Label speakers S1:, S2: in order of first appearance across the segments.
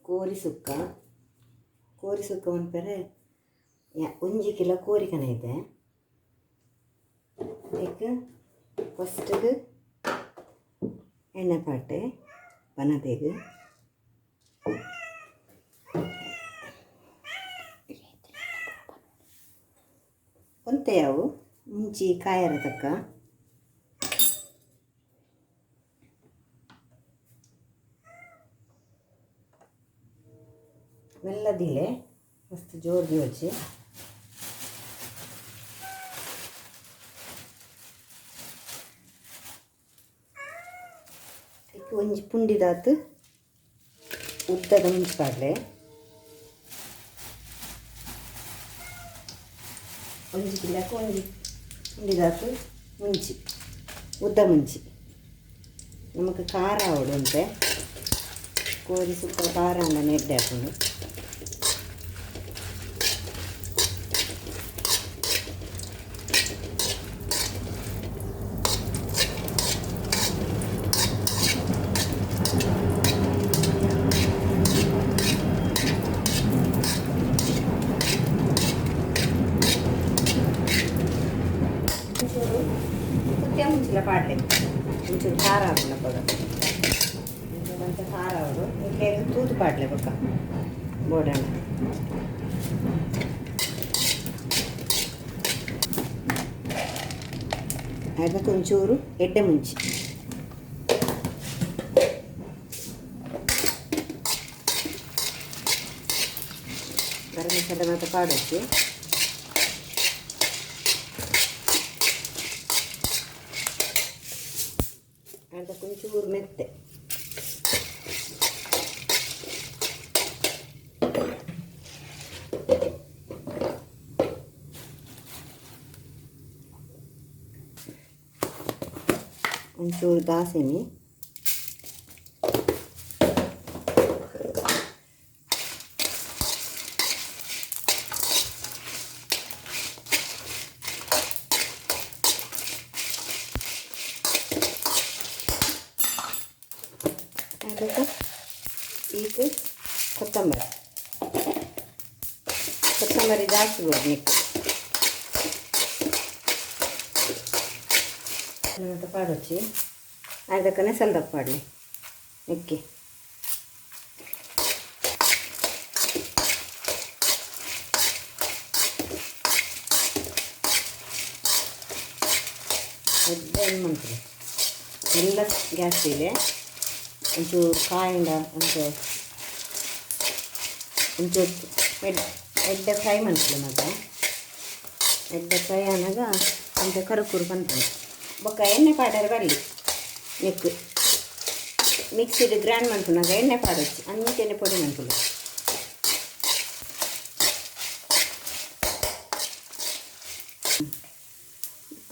S1: ಕೋರಿ ಸುಕ್ಕ ಒಂದ್ಪರೆ 1 ಕಿಲೋ ಕೋರಿಕನ ಇದೆ. ಈಗ ಫಸ್ಟಿಗೆ ಎಣ್ಣೆ ಪಾಟೆ ಬನಬೇಗ ಒಂತೆ ಅವು ಮುಂಚಿ ಕಾಯರ ತಕ್ಕ ಮೆಲ್ಲದಿಲೆ ಮಸ್ತ್ ಜೋರ್ಗಿ ವಚ್ಚಿ ಒಂಜಿ ಪುಂಡಿದಾತು ಉದ್ದದ ಮುಂಚಿ ಪಾಡ್ಲೆ ಒಂಜಿ ಕಿಲೋಕ್ಕೆ ಒಂಜಿ ಪುಂಡಿದಾತು ಮುಂಚಿ ಉದ್ದ ಮುಂಚಿ ನಮಗೆ ಖಾರ ಉಂಟೆ ಕೋರಿ ಸುಕ್ಕ ಖಾರ ಅಂದ ನೆಡ್ಡೆ ಹಾಕೊಂಡು ಮುಂಚಿಲ್ಲ ಪಾಡ್ಲೆ ಒಂಚೂರು ಖಾರ ಹಾಕೋಣ ಒಂಚೂರು ಖಾರ ಅವರು ಇಲ್ಲಿ ತೂತು ಪಾಡ್ಲೆ ಬೊಕ್ಕ ಬೋಡಣ್ಣ ಅದಕ್ಕೆ ಒಂಚೂರು ಎಡ್ಡೆ ಮುಂಚಿ ಗರಂ ಮಸಾಲೆ ಮತ್ತು ಪಾಡೋಕ್ಕೆ ಅದಕ್ಕೆ ಒಂಚೂರು ಮೆತ್ತೆ ಒಂಚೂರು ದಾಸೆನಿ ಅದಕ್ಕೆ ಈಗ ಕೊತ್ತಂಬರಿ ಜಾಸ್ತಿ ಬಿಡ್ಬೇಕು ಮತ್ತು ಪಾಡೋಚ್ಚಿ ಅದಕ್ಕನೆ ಸಲ್ದಕ್ಕೆ ಪಾಡಲಿ ಮೆಕ್ಕಿ ಏನು ಮಾಡ್ತೀವಿ ಎಲ್ಲ ಗ್ಯಾಸ್ ಇದೆ ಒಂಚೂರು ಕಾಯಿಂದ ಒಂಚೂರು ಎಡ್ಡೆ ಫ್ರೈ ಮಾಡ್ತೀವಿ ಮತ್ತು ಎಡ್ಡೆ ಫ್ರೈ ಆನಾಗ ಅಂತ ಕರುಕುರು ಬಂತು ಬೊಕ್ಕ ಎಣ್ಣೆ ಪಾಡರೆ ಬರಲಿ ನೆಕ್ಕು ಮಿಕ್ಸಿಡ್ ಗ್ರೈಂಡ್ ಮಾಡ್ಕೊಂಡಾಗ ಎಣ್ಣೆ ಪಾಡೋಚ್ಚಿ ಎಣ್ಣೆ ಪೊಡಿ ಮಾಡ್ಕೊಳ್ಳಿ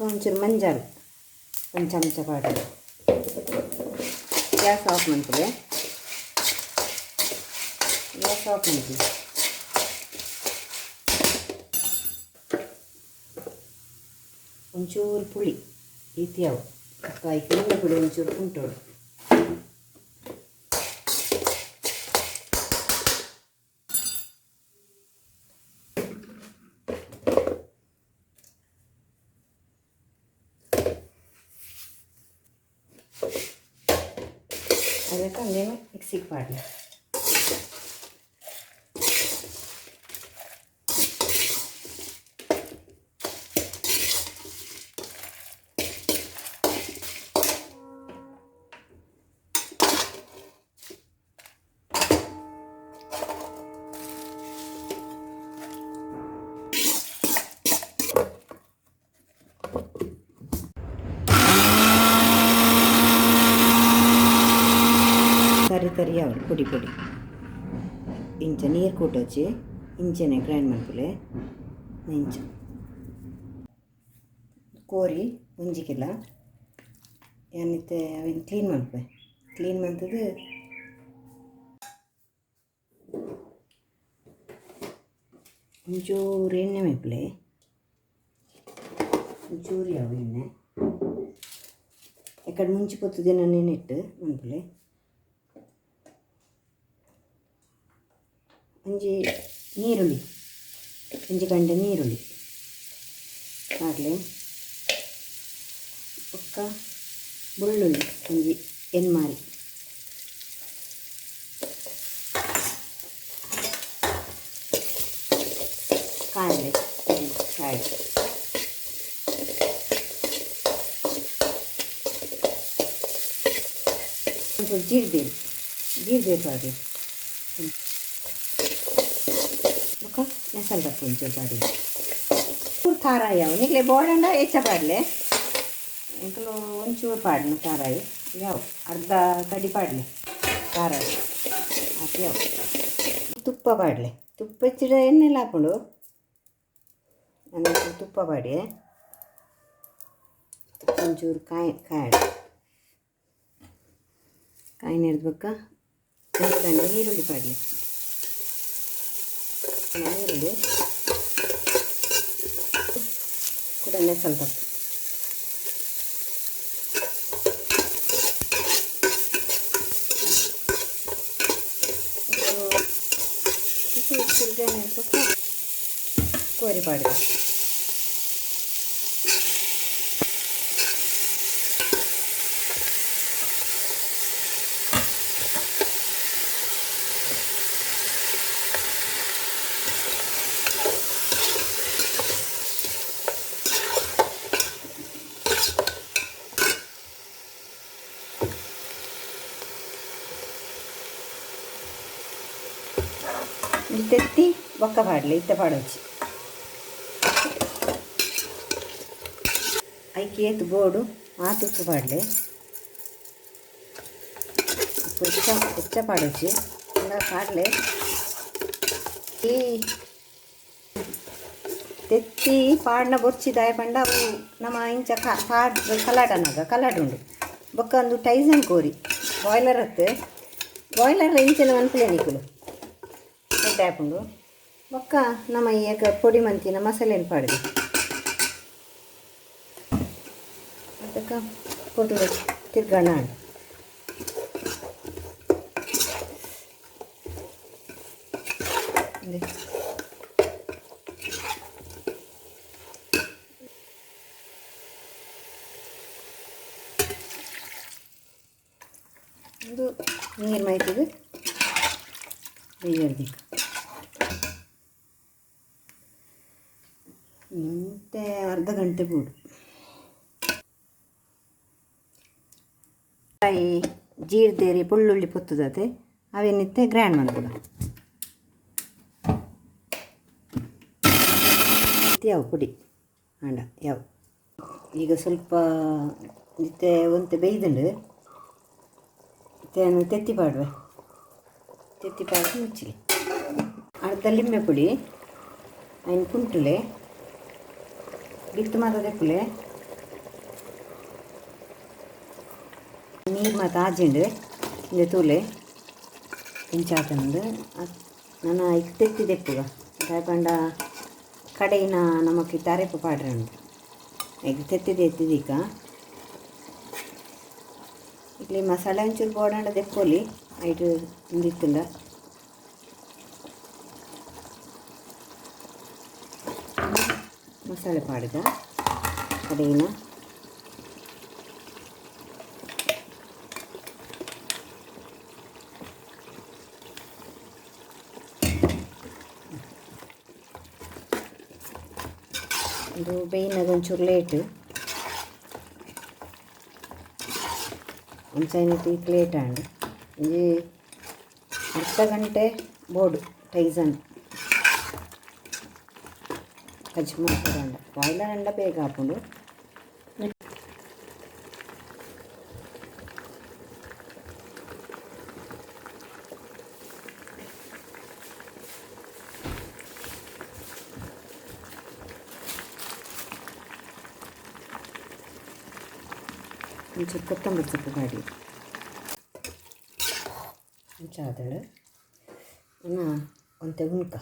S1: ಒಂಚೂರು ಮಂಜಾಳು ಒಂದು ಚಮಚ ಪಾಡೋದು ಗ್ಯಾಸ್ ಆಫ್ ಮಾಡ್ತೀವಿ ಒಂಚೂರು ಪುಳಿ ಇತ್ಯಾವು ಕಾಯಿ ನಿಂಬೆ ಪುಳಿ ಒಂಚೂರು ಉಂಟೋಡು ಅದಕ್ಕೆ ಹಂಗೇನು ಮಿಕ್ಸಿಗೆ ಪಾಡಲಿ ತರಿ ಅವಳು ಪುಡಿ ಇಂಚ ನೀರು ಕೂಟೋಚಿ ಇಂಚನೆ ಗ್ರೈಂಡ್ ಮಾಡ್ಕೊಳ್ಳಿ ಇಂಚ ಕೋರಿ ಒಂಜಿಕ್ಕಿಲ್ಲ ಏನಿತ್ತೆ ಅವೇನು ಕ್ಲೀನ್ ಮಾಡ್ಬೇ ಕ್ಲೀನ್ ಮಾಡ್ತದೆ ಒಂಚೂರು ಎಣ್ಣೆ ಮೇಪ್ಲೆ ಒಂಚೂರು ಯಾವ ಎಣ್ಣೆ ಯಾಕಡೆ ಮುಂಚೆ 10 ದಿನ ನೆನೆಟ್ಟು ಮನ್ಪಲೆ ಒಂಜಿ ನೀರುಳ್ಳಿ, ಒಂಜಿ ಗಂಟೆ ನೀರುಳ್ಳಿ ಪಾಡ್ಲೆ, ಒಕ್ಕ ಬೆಳ್ಳುಳ್ಳಿ ಒಂಜಿ ಎನ್ಮಾರಿ, ಕಾಯಿಲೆ ಕಾಯಿ, ಒಂದು ಜೀರಿಗೆ ಪಾಡಿ ಬೊಕ್ಕ ನೆಸಲ್ ಬರ್ತದೆ ಒಂಚೂರು ಪಾಡಿ ತಾರಾಯಿ ಅವು ನಿಗ್ಲೆ ಬೋಡಂಡ ಹೆಚ್ಚ ಪಾಡ್ಲೆ ಎಂಕಲು ಒಂಚೂರು ಪಾಡ್ನು ತಾರಾಯಿ ಯಾವ ಅರ್ಧ ಕಡಿ ಪಾಡ್ಲೆ ತಾರಾಯಿ ಹಾಕಿ ಯಾವ ತುಪ್ಪ ಪಾಡ್ಲೆ, ತುಪ್ಪ ಹೆಚ್ಚಿಡ ಎಣ್ಣೆಲ್ಲ ಹಾಕೊಂಡು ನಾನು ತುಪ್ಪ ಪಾಡಿ ಒಂಚೂರು ಕಾಯಿ ನೆಡ್ಬೇಕ ಈರುಳ್ಳಿ ಪಾಡ್ಲಿ, ಈರುಳ್ಳಿ ಕೂಡ ಸ್ವಲ್ಪ ಕೋರಿ ಪಾಡಿ ತೆತ್ತಿ ಬೊಕ್ಕ ಪಾಡಲೆ ಇತ್ತ ಪಾಡೋಚ್ಚಿ ಐಕಿ ಏತು ಬೋಡು ತುಪ್ಪು ಪಾಡಲೆ ಹೆಚ್ಚ ಪಾಡೋಚ್ಚಿ ಎಲ್ಲ ಪಾಡಲೆ ಈ ತೆತ್ತಿ ಪಾಡ್ನ ಬೊರ್ಚಿದಾಯ ಪಂಡ ಅವು ನಮ್ಮ ಇಂಚ ಪಾಡ್ ಕಲಾಟ ಉಂಡು ಬೊಕ್ಕ ಒಂದು ಟೈಸನ್ ಕೋರಿ ಬಾಯ್ಲರ್ ಇಂಚೆಲ್ಲ ಮನ್ಪುಲೆ ನಿಕ್ಕುಲು ಹಾಕೊಂಡು ಬೊಕ್ಕ ನಮ್ಮ ಈಗ ಪೊಡಿ ಮಂತಿನ ಮಸಾಲೆಯನ್ನು ಪಾಡಿದೆ ಅದಕ್ಕೆ ಕೊಟ್ಟು ತಿರ್ಗಣ ಒಂದು ನೀರು ಮೈತಿಗೆ ಬೇಯರ್ದಿ ಮತ್ತೆ ಅರ್ಧ ಗಂಟೆ ಬಿಡು ಕಾಯಿ ಜೀರ್ದೇರಿ ಬೆಳ್ಳುಳ್ಳಿ ಪೊತ್ತುದತೆ ಅವೇನಿತ್ತೆ ಗ್ರ್ಯಾಂಡ್ ಮಾಡ್ಬಿಡ ಯಾವ ಪುಡಿ ಅಂಡ ಯಾವ ಈಗ ಸ್ವಲ್ಪ ನಿತ್ತೆ ಒಂತೆ ಬೇಯ್ದುಂಡು ತೆತ್ತಿ ಪಾಡುವೆ ತೆತ್ತಿ ಪಾಡಿ ಮುಚ್ಚಲಿ ಅರ್ಧ ಲಿಂಬೆ ಪುಡಿ ಅಯ್ನ ಕುಂಟುಲೆ ಬಿತ್ತು ಮಾತ್ರ ತೆಪ್ಪುಲೆ ನೀರು ಮತ್ತು ಆಜಿಂಡು ಹಿಂದೆ ತೂಲೆ ಇಂಚಾತಂದು ನಾನು ಈಗ ತೆತ್ತಿ ತೆಪ್ಪುಗ ಪಂಡ ಕಡೆಯಿನ ನಮಕ್ ತಾರೆಪ್ಪು ಪಾಡ್ರೆ ಉಂಟು ಈಗ ತೆತ್ತಿದೆ ಎತ್ತಿದೀಕ ಇಲ್ಲಿ ಮಸಾಲೆ ಒಂಚೂರು ಬೋಡಾಂಡ ತೆಪ್ಪೋಲಿ ಐಟು ಹಿಂದಿತ್ತಿಲ್ಲ ಮಸಾಲೆ ಪಾಡಿದ ಕಡೆಯಿನ ಇದು ಬೇಯಿನದು ಒಂಚೂರು ಲೇಟು ಒಂಚೈನಟ್ಟು ಈಗ ಲೇಟ್ ಆಂಡು ಇದು ಅರ್ಧ ಗಂಟೆ ಬೋಡು ಟೈಸನ್ ಕಜ್ಜಿ ಮಾಡ್ಕೊಂಡ ಬಾಯ್ಲರ್ ಅಂಡ ಬೇಗ ಹಾಕೊಂಡು ಒಂಚೂರು ಕೊತ್ತಂಬರಿ ಸೊಪ್ಪು ಗಾಡಿ ಒಂಚ ಆದಳು ಒಂತೆ ಉಣ್ಕ